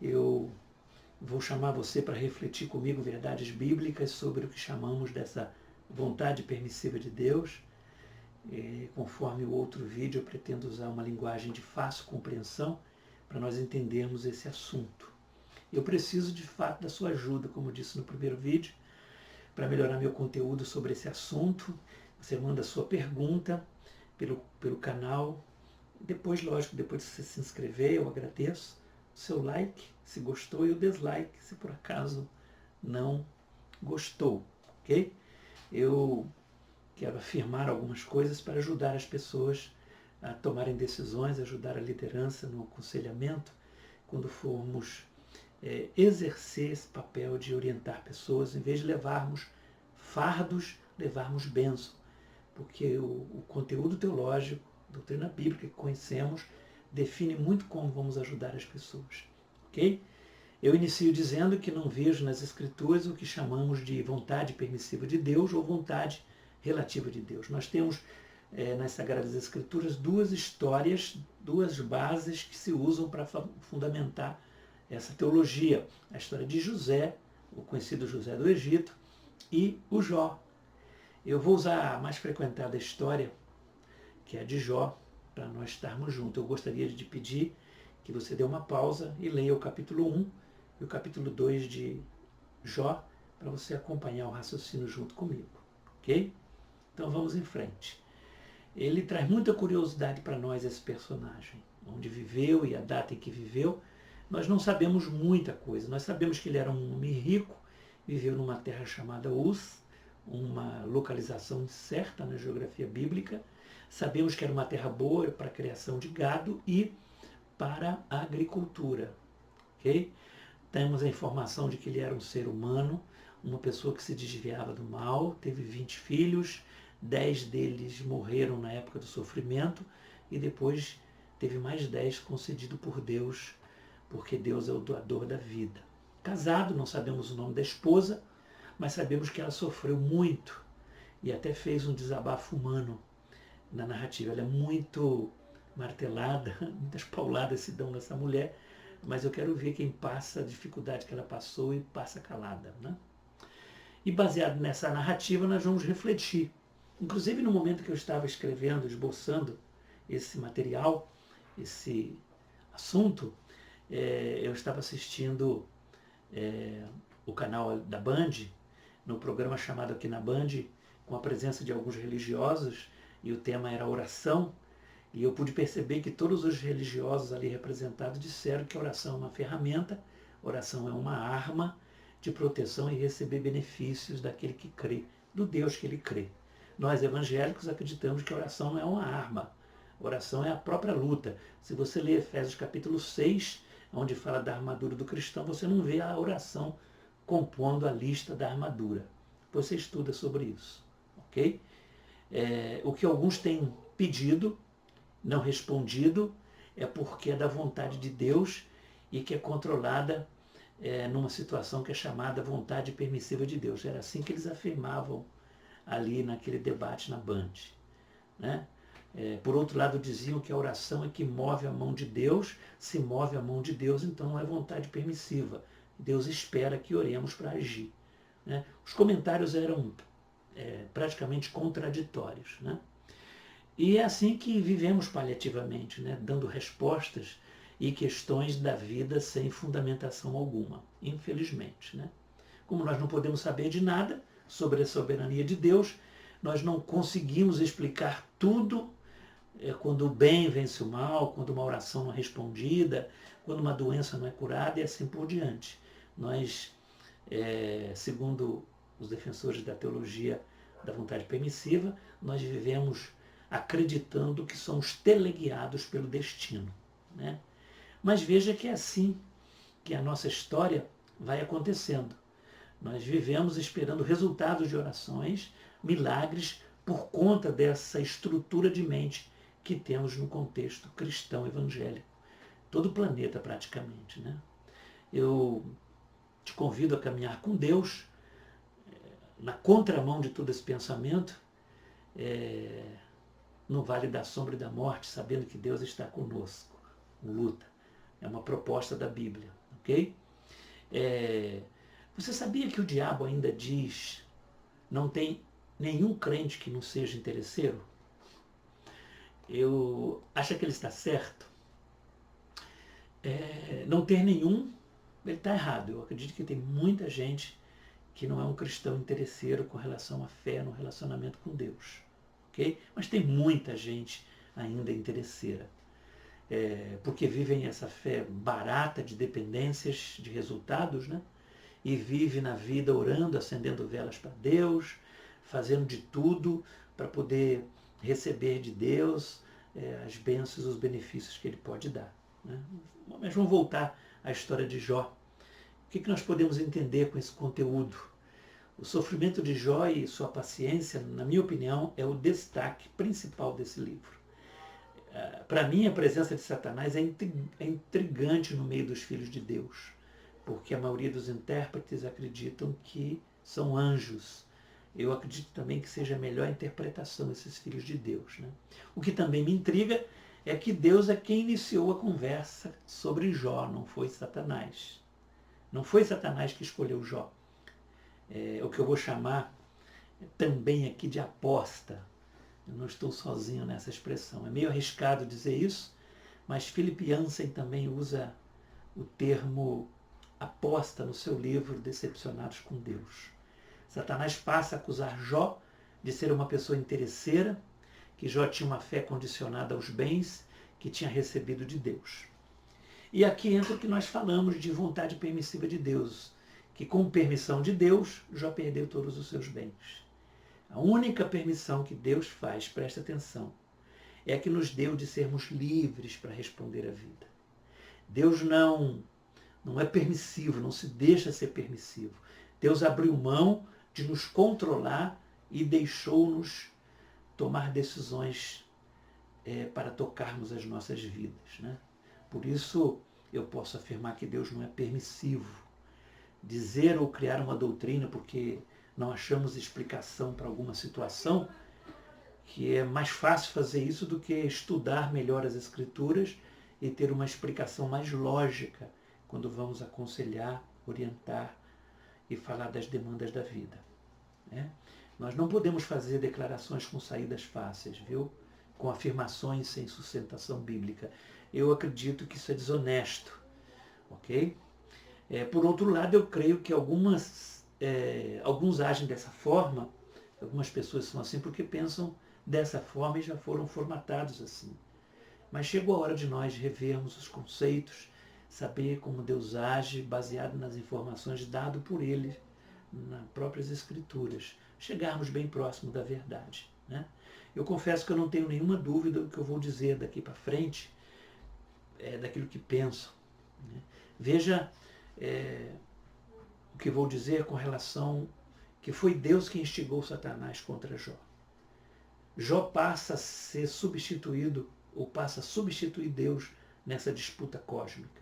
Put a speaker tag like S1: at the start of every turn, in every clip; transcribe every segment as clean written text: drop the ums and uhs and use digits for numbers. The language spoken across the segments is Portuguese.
S1: eu vou chamar você para refletir comigo verdades bíblicas sobre o que chamamos dessa vontade permissiva de Deus. Conforme o outro vídeo, eu pretendo usar uma linguagem de fácil compreensão para nós entendermos esse assunto. Eu preciso, de fato, da sua ajuda, como eu disse no primeiro vídeo, para melhorar meu conteúdo sobre esse assunto. Você manda a sua pergunta pelo canal. Depois, lógico, depois de você se inscrever, eu agradeço o seu like, se gostou, e o dislike, se por acaso não gostou, ok? Eu quero afirmar algumas coisas para ajudar as pessoas a tomarem decisões, ajudar a liderança no aconselhamento, quando formos exercer esse papel de orientar pessoas, em vez de levarmos fardos, levarmos bênção. Porque o conteúdo teológico, doutrina bíblica que conhecemos, define muito como vamos ajudar as pessoas. Ok? Eu inicio dizendo que não vejo nas Escrituras o que chamamos de vontade permissiva de Deus ou vontade relativa de Deus. Nós temos nas Sagradas Escrituras duas histórias, duas bases que se usam para fundamentar essa teologia. A história de José, o conhecido José do Egito, e o Jó. Eu vou usar a mais frequentada história, que é a de Jó, para nós estarmos juntos. Eu gostaria de pedir que você dê uma pausa e leia o capítulo 1 e o capítulo 2 de Jó, para você acompanhar o raciocínio junto comigo, ok? Então vamos em frente. Ele traz muita curiosidade para nós, esse personagem, onde viveu e a data em que viveu. Nós não sabemos muita coisa. Nós sabemos que ele era um homem rico, viveu numa terra chamada Uz, uma localização incerta na geografia bíblica. Sabemos que era uma terra boa para a criação de gado e para a agricultura. Okay? Temos a informação de que ele era um ser humano, uma pessoa que se desviava do mal, teve 20 filhos, 10 deles morreram na época do sofrimento e depois teve mais 10 concedido por Deus, porque Deus é o doador da vida. Casado, não sabemos o nome da esposa, mas sabemos que ela sofreu muito e até fez um desabafo humano na narrativa. Ela é muito martelada, muitas pauladas se dão nessa mulher, mas eu quero ver quem passa a dificuldade que ela passou e passa calada, né? E baseado nessa narrativa, nós vamos refletir. Inclusive, no momento que eu estava escrevendo, esboçando esse material, esse assunto, eu estava assistindo o canal da Band, no programa chamado Aqui na Band, com a presença de alguns religiosos, e o tema era oração, e eu pude perceber que todos os religiosos ali representados disseram que a oração é uma ferramenta, oração é uma arma de proteção e receber benefícios daquele que crê, do Deus que ele crê. Nós evangélicos acreditamos que a oração não é uma arma, a oração é a própria luta. Se você ler Efésios capítulo 6, onde fala da armadura do cristão, você não vê a oração compondo a lista da armadura. Você estuda sobre isso, ok? O que alguns têm pedido, não respondido, é porque é da vontade de Deus e que é controlada numa situação que é chamada vontade permissiva de Deus. Era assim que eles afirmavam ali naquele debate na Band, né? Por outro lado, diziam que a oração é que move a mão de Deus. Se move a mão de Deus, então não é vontade permissiva. Deus espera que oremos para agir, né? Os comentários eram praticamente contraditórios, né? E é assim que vivemos paliativamente, né? Dando respostas e questões da vida sem fundamentação alguma, infelizmente, né? Como nós não podemos saber de nada sobre a soberania de Deus, nós não conseguimos explicar tudo quando o bem vence o mal, quando uma oração não é respondida, quando uma doença não é curada e assim por diante. Nós, segundo os defensores da teologia da vontade permissiva, nós vivemos acreditando que somos teleguiados pelo destino, né? Mas veja que é assim que a nossa história vai acontecendo. Nós vivemos esperando resultados de orações, milagres, por conta dessa estrutura de mente que temos no contexto cristão evangélico. Todo o planeta praticamente, né? Eu te convido a caminhar com Deus, na contramão de todo esse pensamento, no vale da sombra e da morte, sabendo que Deus está conosco, luta. É uma proposta da Bíblia, ok? Você sabia que o diabo ainda diz, não tem nenhum crente que não seja interesseiro? Eu acho que ele está certo. Não ter nenhum, ele está errado. Eu acredito que tem muita gente que não é um cristão interesseiro com relação à fé no relacionamento com Deus, ok? Mas tem muita gente ainda interesseira, porque vivem essa fé barata de dependências de resultados, né? E vive na vida orando, acendendo velas para Deus, fazendo de tudo para poder receber de Deus as bênçãos, os benefícios que Ele pode dar, né? Mas vamos voltar à história de Jó. O que nós podemos entender com esse conteúdo? O sofrimento de Jó e sua paciência, na minha opinião, é o destaque principal desse livro. Para mim, a presença de Satanás é intrigante no meio dos filhos de Deus, porque a maioria dos intérpretes acreditam que são anjos. Eu acredito também que seja a melhor interpretação esses filhos de Deus, né? O que também me intriga é que Deus é quem iniciou a conversa sobre Jó, não foi Satanás. Não foi Satanás que escolheu Jó. O que eu vou chamar também aqui de aposta. Eu não estou sozinho nessa expressão. É meio arriscado dizer isso, mas Philip Yancey também usa o termo aposta no seu livro Decepcionados com Deus. Satanás passa a acusar Jó de ser uma pessoa interesseira, que Jó tinha uma fé condicionada aos bens que tinha recebido de Deus. E aqui entra o que nós falamos de vontade permissiva de Deus, que com permissão de Deus, Jó perdeu todos os seus bens. A única permissão que Deus faz, presta atenção, é a que nos deu de sermos livres para responder à vida. Deus não é permissivo, não se deixa ser permissivo. Deus abriu mão de nos controlar e deixou-nos tomar decisões para tocarmos as nossas vidas, né? Por isso eu posso afirmar que Deus não é permissivo. Dizer ou criar uma doutrina porque não achamos explicação para alguma situação, que é mais fácil fazer isso do que estudar melhor as Escrituras e ter uma explicação mais lógica quando vamos aconselhar, orientar e falar das demandas da vida, né? Nós não podemos fazer declarações com saídas fáceis, viu? Com afirmações sem sustentação bíblica. Eu acredito que isso é desonesto, ok? Por outro lado, eu creio que alguns agem dessa forma, algumas pessoas são assim porque pensam dessa forma e já foram formatados assim. Mas chegou a hora de nós revermos os conceitos, saber como Deus age, baseado nas informações dadas por Ele, nas próprias Escrituras, chegarmos bem próximo da verdade, né? Eu confesso que eu não tenho nenhuma dúvida do que eu vou dizer daqui para frente, daquilo que penso, né? Veja o que vou dizer com relação que foi Deus que instigou Satanás contra Jó. Jó passa a ser substituído, ou passa a substituir Deus nessa disputa cósmica.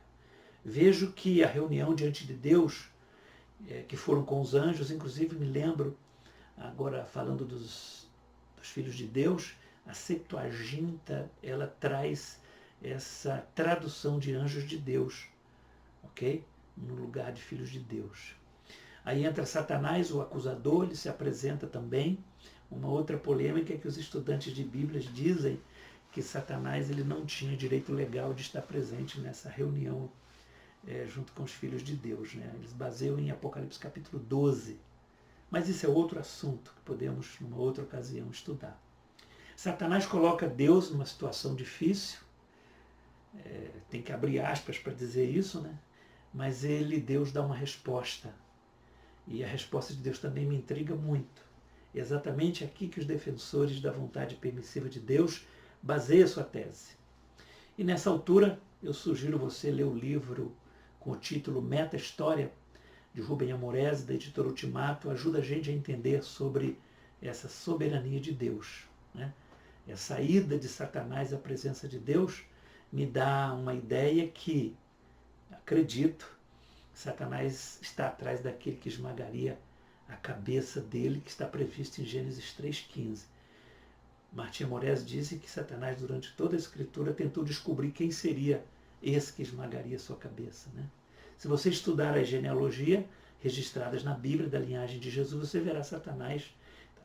S1: Vejo que a reunião diante de Deus, que foram com os anjos, inclusive me lembro, agora falando dos filhos de Deus, a Septuaginta, ela traz essa tradução de anjos de Deus, ok? No lugar de filhos de Deus. Aí entra Satanás, o acusador, ele se apresenta também. Uma outra polêmica é que os estudantes de Bíblia dizem que Satanás ele não tinha direito legal de estar presente nessa reunião junto com os filhos de Deus, né? Eles baseiam em Apocalipse capítulo 12. Mas isso é outro assunto que podemos, numa outra ocasião, estudar. Satanás coloca Deus numa situação difícil, tem que abrir aspas para dizer isso, né? Mas Deus dá uma resposta. E a resposta de Deus também me intriga muito. É exatamente aqui que os defensores da vontade permissiva de Deus baseiam sua tese. E nessa altura, eu sugiro você ler o livro com o título Meta-História, de Rubem Amorese, da editora Ultimato, ajuda a gente a entender sobre essa soberania de Deus, né? Essa ida de Satanás à presença de Deus me dá uma ideia que, acredito, Satanás está atrás daquele que esmagaria a cabeça dele, que está previsto em Gênesis 3,15. Martim Amorese disse que Satanás, durante toda a Escritura, tentou descobrir quem seria esse que esmagaria sua cabeça, né? Se você estudar a genealogia registradas na Bíblia da linhagem de Jesus, você verá Satanás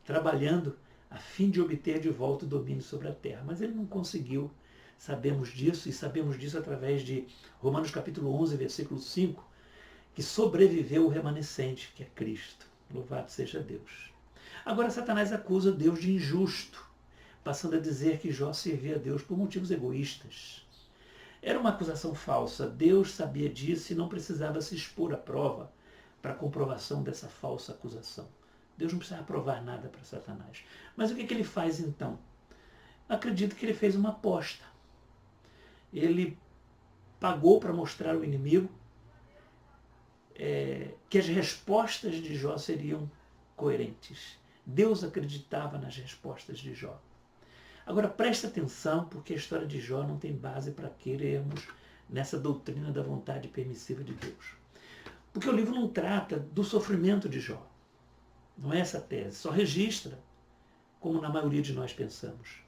S1: trabalhando a fim de obter de volta o domínio sobre a terra. Mas ele não conseguiu. Sabemos disso, e sabemos disso através de Romanos capítulo 11, versículo 5, que sobreviveu o remanescente, que é Cristo. Louvado seja Deus. Agora Satanás acusa Deus de injusto, passando a dizer que Jó servia a Deus por motivos egoístas. Era uma acusação falsa. Deus sabia disso e não precisava se expor à prova para a comprovação dessa falsa acusação. Deus não precisava provar nada para Satanás. Mas o que ele faz então? Acredito que ele fez uma aposta. Ele pagou para mostrar ao inimigo que as respostas de Jó seriam coerentes. Deus acreditava nas respostas de Jó. Agora presta atenção, porque a história de Jó não tem base para querermos nessa doutrina da vontade permissiva de Deus. Porque o livro não trata do sofrimento de Jó. Não é essa a tese, só registra, como na maioria de nós pensamos.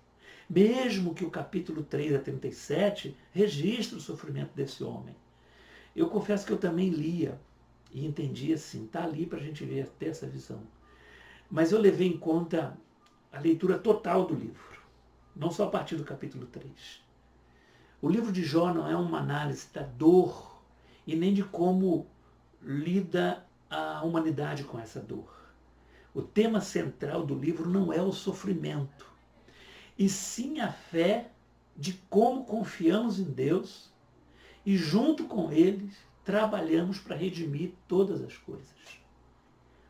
S1: Mesmo que o capítulo 3 a 37 registre o sofrimento desse homem. Eu confesso que eu também lia e entendia assim, está ali para a gente ver até essa visão. Mas eu levei em conta a leitura total do livro, não só a partir do capítulo 3. O livro de Jó não é uma análise da dor e nem de como lida a humanidade com essa dor. O tema central do livro não é o sofrimento, e sim a fé de como confiamos em Deus e junto com Ele trabalhamos para redimir todas as coisas.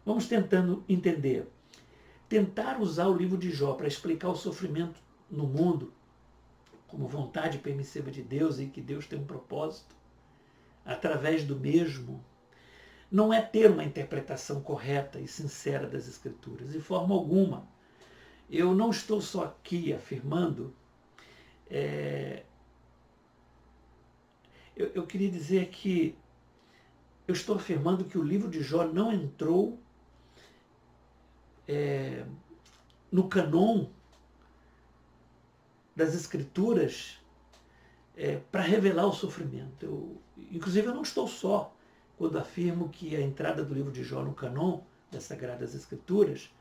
S1: Vamos tentando entender. Tentar usar o livro de Jó para explicar o sofrimento no mundo como vontade permissiva de Deus e que Deus tem um propósito através do mesmo, não é ter uma interpretação correta e sincera das Escrituras, de forma alguma. Eu não estou só aqui afirmando, eu queria dizer que eu estou afirmando que o livro de Jó não entrou no cânon das Escrituras para revelar o sofrimento. Inclusive, eu não estou só quando afirmo que a entrada do livro de Jó no cânon das Sagradas Escrituras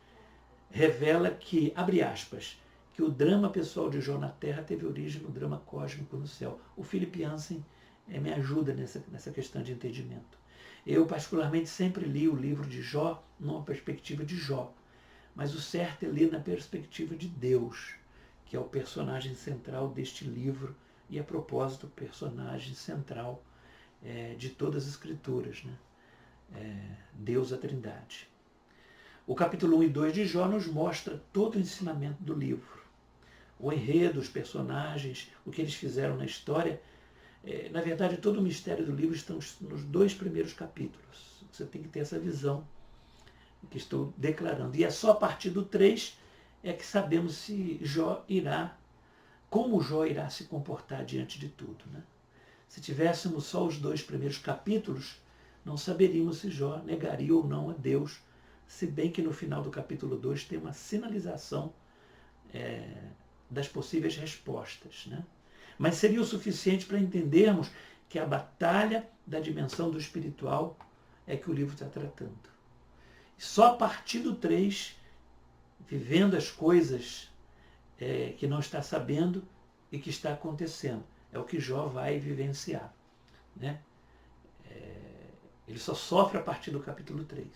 S1: revela que, abre aspas, que o drama pessoal de Jó na Terra teve origem no drama cósmico no céu. O Philip Yancey me ajuda nessa questão de entendimento. Eu, particularmente, sempre li o livro de Jó numa perspectiva de Jó, mas o certo é ler na perspectiva de Deus, que é o personagem central deste livro e, a propósito, o personagem central de todas as Escrituras, né? Deus, a Trindade. O capítulo 1 e 2 de Jó nos mostra todo o ensinamento do livro. O enredo, os personagens, o que eles fizeram na história. Na verdade, todo o mistério do livro está nos 2 primeiros capítulos. Você tem que ter essa visão que estou declarando. E é só a partir do 3 que sabemos se como Jó irá se comportar diante de tudo, né? Se tivéssemos só os 2 primeiros capítulos, não saberíamos se Jó negaria ou não a Deus, se bem que no final do capítulo 2 tem uma sinalização das possíveis respostas, né? Mas seria o suficiente para entendermos que a batalha da dimensão do espiritual é que o livro está tratando. Só a partir do 3, vivendo as coisas que não está sabendo e que está acontecendo, é o que Jó vai vivenciar, né? Ele só sofre a partir do capítulo 3.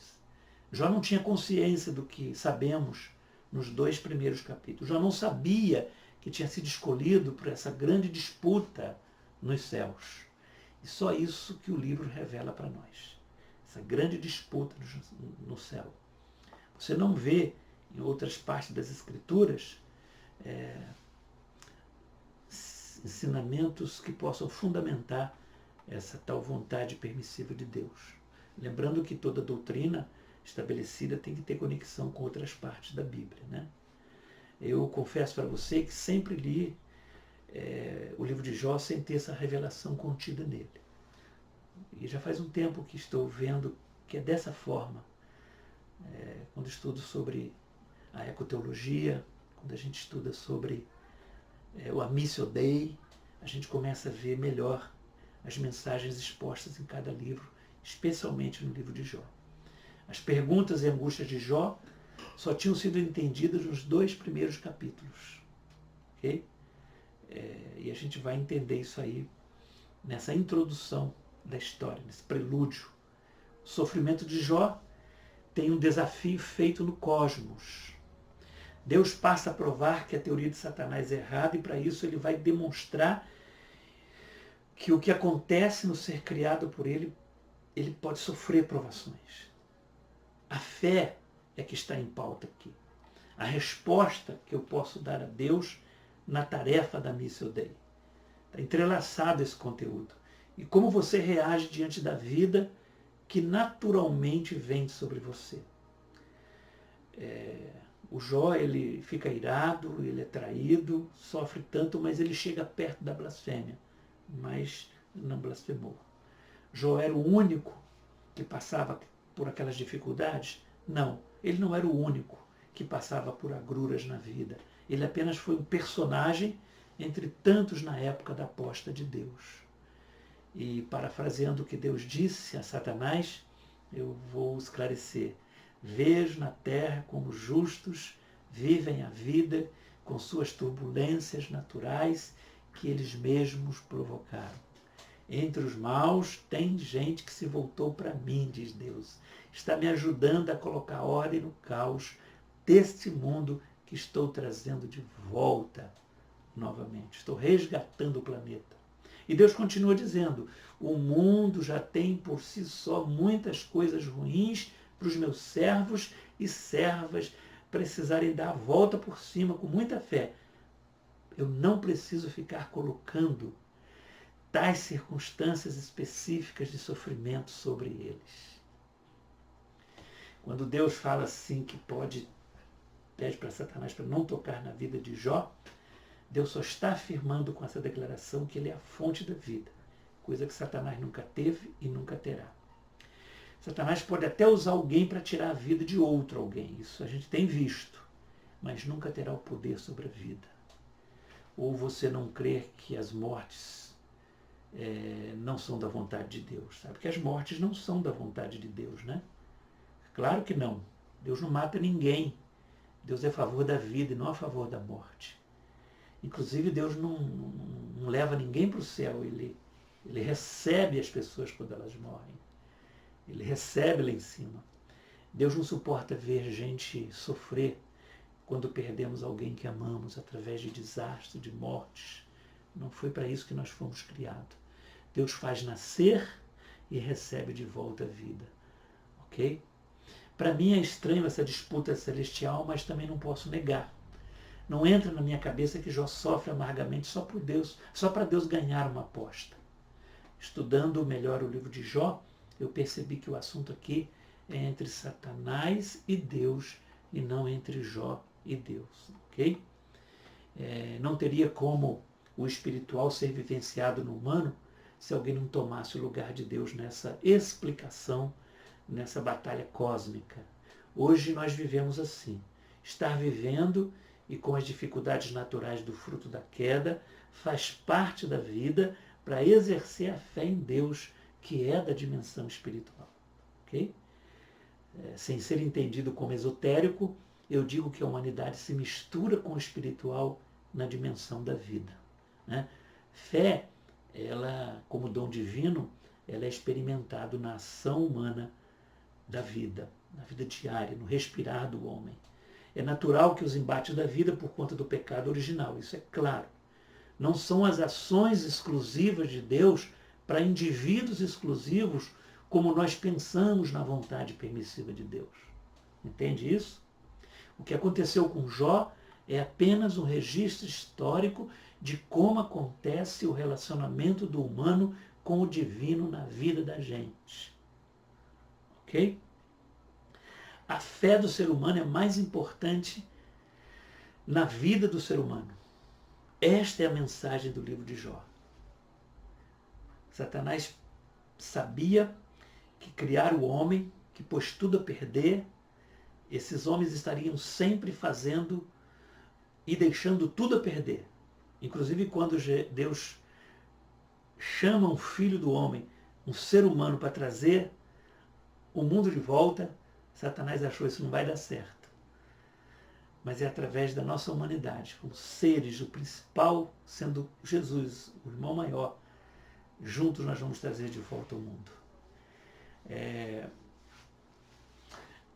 S1: Jó não tinha consciência do que sabemos nos 2 primeiros capítulos. Jó não sabia que tinha sido escolhido por essa grande disputa nos céus. E só isso que o livro revela para nós. Essa grande disputa no céu. Você não vê em outras partes das Escrituras ensinamentos que possam fundamentar essa tal vontade permissiva de Deus. Lembrando que toda doutrina estabelecida tem que ter conexão com outras partes da Bíblia, né? Eu confesso para você que sempre li o livro de Jó sem ter essa revelação contida nele. E já faz um tempo que estou vendo que é dessa forma. Quando estudo sobre a ecoteologia, quando a gente estuda sobre o Amissio Dei, a gente começa a ver melhor as mensagens expostas em cada livro, especialmente no livro de Jó. As perguntas e angústias de Jó só tinham sido entendidas nos 2 primeiros capítulos. Okay? E a gente vai entender isso aí nessa introdução da história, nesse prelúdio. O sofrimento de Jó tem um desafio feito no cosmos. Deus passa a provar que a teoria de Satanás é errada e para isso ele vai demonstrar que o que acontece no ser criado por ele pode sofrer provações. A fé é que está em pauta aqui. A resposta que eu posso dar a Deus na tarefa da Missio Dei. Está entrelaçado esse conteúdo. E como você reage diante da vida que naturalmente vem sobre você. O Jó, ele fica irado, ele é traído, sofre tanto, mas ele chega perto da blasfêmia, mas não blasfemou. Jó era o único que passava por aquelas dificuldades? Não, ele não era o único que passava por agruras na vida. Ele apenas foi um personagem entre tantos na época da aposta de Deus. E parafraseando o que Deus disse a Satanás, eu vou esclarecer. Vejo na terra como justos vivem a vida com suas turbulências naturais que eles mesmos provocaram. Entre os maus tem gente que se voltou para mim, diz Deus. Está me ajudando a colocar ordem no caos deste mundo que estou trazendo de volta novamente. Estou resgatando o planeta. E Deus continua dizendo, o mundo já tem por si só muitas coisas ruins para os meus servos e servas precisarem dar a volta por cima com muita fé. Eu não preciso ficar colocando tais circunstâncias específicas de sofrimento sobre eles. Quando Deus fala assim que pede para Satanás para não tocar na vida de Jó, Deus só está afirmando com essa declaração que ele é a fonte da vida, coisa que Satanás nunca teve e nunca terá. Satanás pode até usar alguém para tirar a vida de outro alguém, isso a gente tem visto, mas nunca terá o poder sobre a vida. Ou você não crer que as mortes não são da vontade de Deus, sabe? Porque as mortes não são da vontade de Deus, né? Claro que não. Deus não mata ninguém. Deus é a favor da vida e não a favor da morte. Inclusive, Deus não leva ninguém para o céu. Ele recebe as pessoas quando elas morrem. Ele recebe lá em cima. Deus não suporta ver gente sofrer quando perdemos alguém que amamos através de desastre, de mortes. Não foi para isso que nós fomos criados. Deus faz nascer e recebe de volta a vida. Ok? Para mim é estranho essa disputa celestial, mas também não posso negar. Não entra na minha cabeça que Jó sofre amargamente só para Deus ganhar uma aposta. Estudando melhor o livro de Jó, eu percebi que o assunto aqui é entre Satanás e Deus e não entre Jó e Deus. Ok? Não teria como o espiritual ser vivenciado no humano se alguém não tomasse o lugar de Deus nessa explicação, nessa batalha cósmica. Hoje nós vivemos assim. Estar vivendo e com as dificuldades naturais do fruto da queda faz parte da vida para exercer a fé em Deus, que é da dimensão espiritual. Ok? Sem ser entendido como esotérico, eu digo que a humanidade se mistura com o espiritual na dimensão da vida. Né? Fé, ela, como dom divino, ela é experimentado na ação humana da vida, na vida diária, no respirar do homem. É natural que os embates da vida por conta do pecado original, isso é claro. Não são as ações exclusivas de Deus para indivíduos exclusivos como nós pensamos na vontade permissiva de Deus. Entende isso? O que aconteceu com Jó é apenas um registro histórico de como acontece o relacionamento do humano com o divino na vida da gente. Ok? A fé do ser humano é mais importante na vida do ser humano. Esta é a mensagem do livro de Jó. Satanás sabia que criar o homem, que pôs tudo a perder, esses homens estariam sempre fazendo e deixando tudo a perder. Inclusive quando Deus chama um filho do homem, um ser humano, para trazer o mundo de volta, Satanás achou isso não vai dar certo. Mas é através da nossa humanidade, como seres, o principal sendo Jesus, o irmão maior, juntos nós vamos trazer de volta o mundo.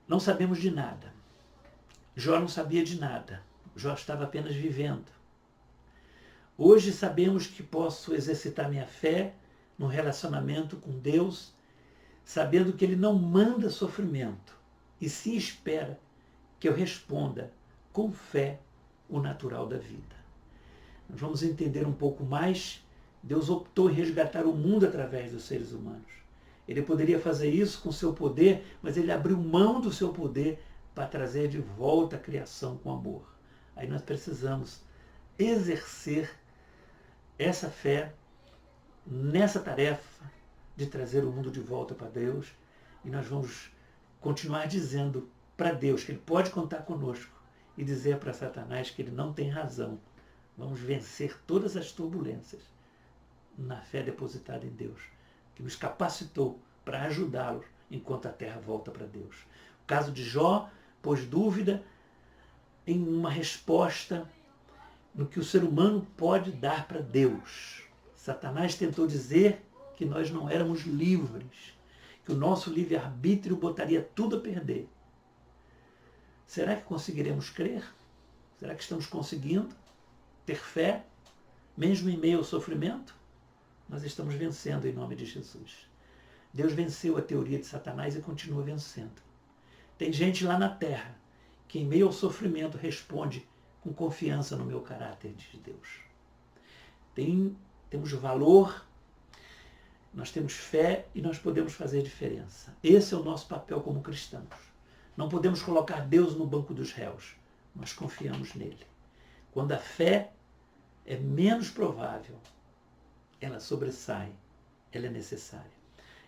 S1: Não sabemos de nada. Jó não sabia de nada. Jó estava apenas vivendo. Hoje sabemos que posso exercitar minha fé no relacionamento com Deus, sabendo que Ele não manda sofrimento, e sim espera que eu responda com fé o natural da vida. Nós vamos entender um pouco mais. Deus optou em resgatar o mundo através dos seres humanos. Ele poderia fazer isso com seu poder, mas Ele abriu mão do seu poder para trazer de volta a criação com amor. Aí nós precisamos exercer essa fé nessa tarefa de trazer o mundo de volta para Deus, e nós vamos continuar dizendo para Deus que Ele pode contar conosco e dizer para Satanás que ele não tem razão. Vamos vencer todas as turbulências na fé depositada em Deus, que nos capacitou para ajudá-los enquanto a terra volta para Deus. O caso de Jó pôs dúvida em uma resposta no que o ser humano pode dar para Deus. Satanás tentou dizer que nós não éramos livres, que o nosso livre-arbítrio botaria tudo a perder. Será que conseguiremos crer? Será que estamos conseguindo ter fé, mesmo em meio ao sofrimento? Nós estamos vencendo em nome de Jesus. Deus venceu a teoria de Satanás e continua vencendo. Tem gente lá na terra que em meio ao sofrimento responde com confiança no meu caráter, diz Deus. Temos valor, nós temos fé e nós podemos fazer diferença. Esse é o nosso papel como cristãos. Não podemos colocar Deus no banco dos réus. Nós confiamos nele. Quando a fé é menos provável, ela sobressai, ela é necessária.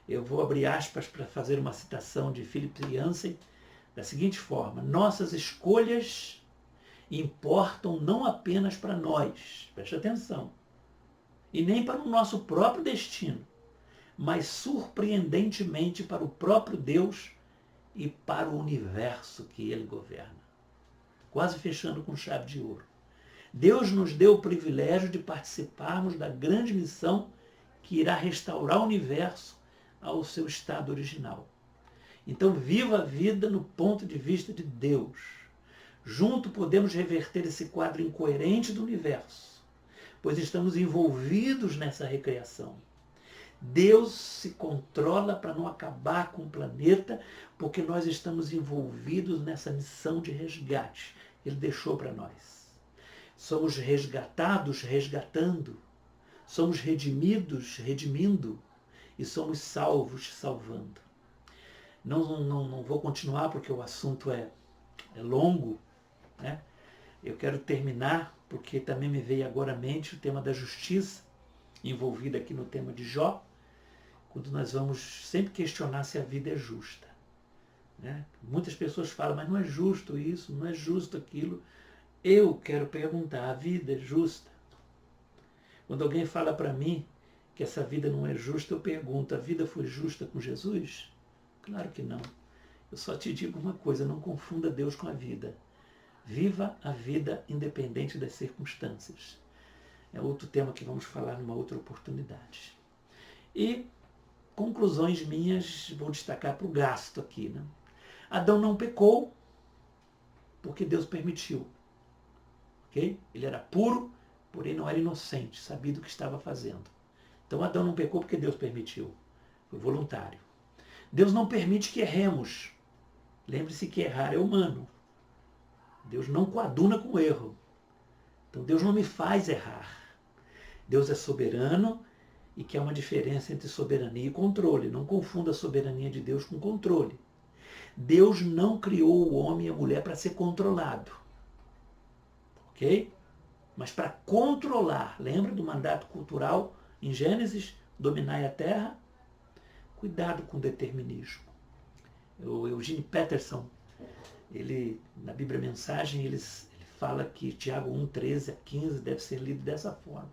S1: Eu vou abrir aspas para fazer uma citação de Philip Yancey da seguinte forma: nossas escolhas importam não apenas para nós, preste atenção, e nem para o nosso próprio destino, mas surpreendentemente para o próprio Deus e para o universo que Ele governa. Quase fechando com chave de ouro. Deus nos deu o privilégio de participarmos da grande missão que irá restaurar o universo ao seu estado original. Então viva a vida no ponto de vista de Deus. Junto podemos reverter esse quadro incoerente do universo, pois estamos envolvidos nessa recriação. Deus se controla para não acabar com o planeta, porque nós estamos envolvidos nessa missão de resgate. Ele deixou para nós. Somos resgatados, resgatando. Somos redimidos, redimindo. E somos salvos, salvando. Não vou continuar porque o assunto é longo, né? Eu quero terminar porque também me veio agora à mente o tema da justiça, envolvido aqui no tema de Jó, quando nós vamos sempre questionar se a vida é justa, né? Muitas pessoas falam, mas não é justo isso, não é justo aquilo. Eu quero perguntar, a vida é justa? Quando alguém fala para mim que essa vida não é justa, eu pergunto, a vida foi justa com Jesus? Claro que não. Eu só te digo uma coisa, não confunda Deus com a vida. Viva a vida independente das circunstâncias. É outro tema que vamos falar numa outra oportunidade. E conclusões minhas, vou destacar para o gasto aqui, né? Adão não pecou porque Deus permitiu. Okay? Ele era puro, porém não era inocente, sabia do que estava fazendo. Então Adão não pecou porque Deus permitiu. Foi voluntário. Deus não permite que erremos. Lembre-se que errar é humano. Deus não coaduna com o erro. Então Deus não me faz errar. Deus é soberano e que há uma diferença entre soberania e controle. Não confunda a soberania de Deus com controle. Deus não criou o homem e a mulher para ser controlado. Ok? Mas para controlar. Lembra do mandato cultural em Gênesis? Dominai a terra? Cuidado com o determinismo. O Eugene Peterson, ele, na Bíblia Mensagem, ele fala que Tiago 1, 13 a 15 deve ser lido dessa forma.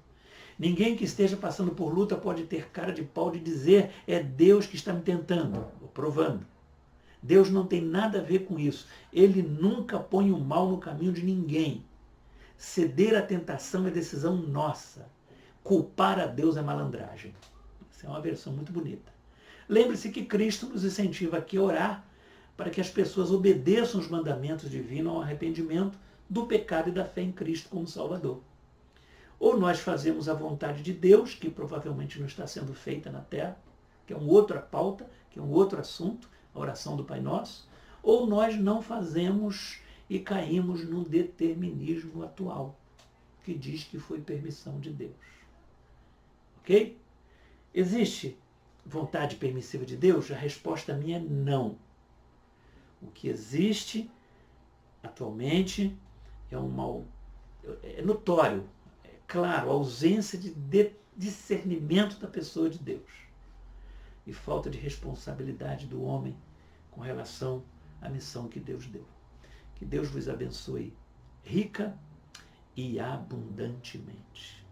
S1: Ninguém que esteja passando por luta pode ter cara de pau de dizer é Deus que está me tentando, ou provando. Deus não tem nada a ver com isso. Ele nunca põe o mal no caminho de ninguém. Ceder à tentação é decisão nossa. Culpar a Deus é malandragem. Essa é uma versão muito bonita. Lembre-se que Cristo nos incentiva aqui a orar para que as pessoas obedeçam os mandamentos divinos ao arrependimento do pecado e da fé em Cristo como Salvador. Ou nós fazemos a vontade de Deus, que provavelmente não está sendo feita na terra, que é uma outra pauta, que é um outro assunto, a oração do Pai Nosso, ou nós não fazemos e caímos no determinismo atual, que diz que foi permissão de Deus. Ok? Existe vontade permissiva de Deus? A resposta minha é não. O que existe atualmente é notório, é claro, a ausência de discernimento da pessoa de Deus e falta de responsabilidade do homem com relação à missão que Deus deu. Que Deus vos abençoe rica e abundantemente.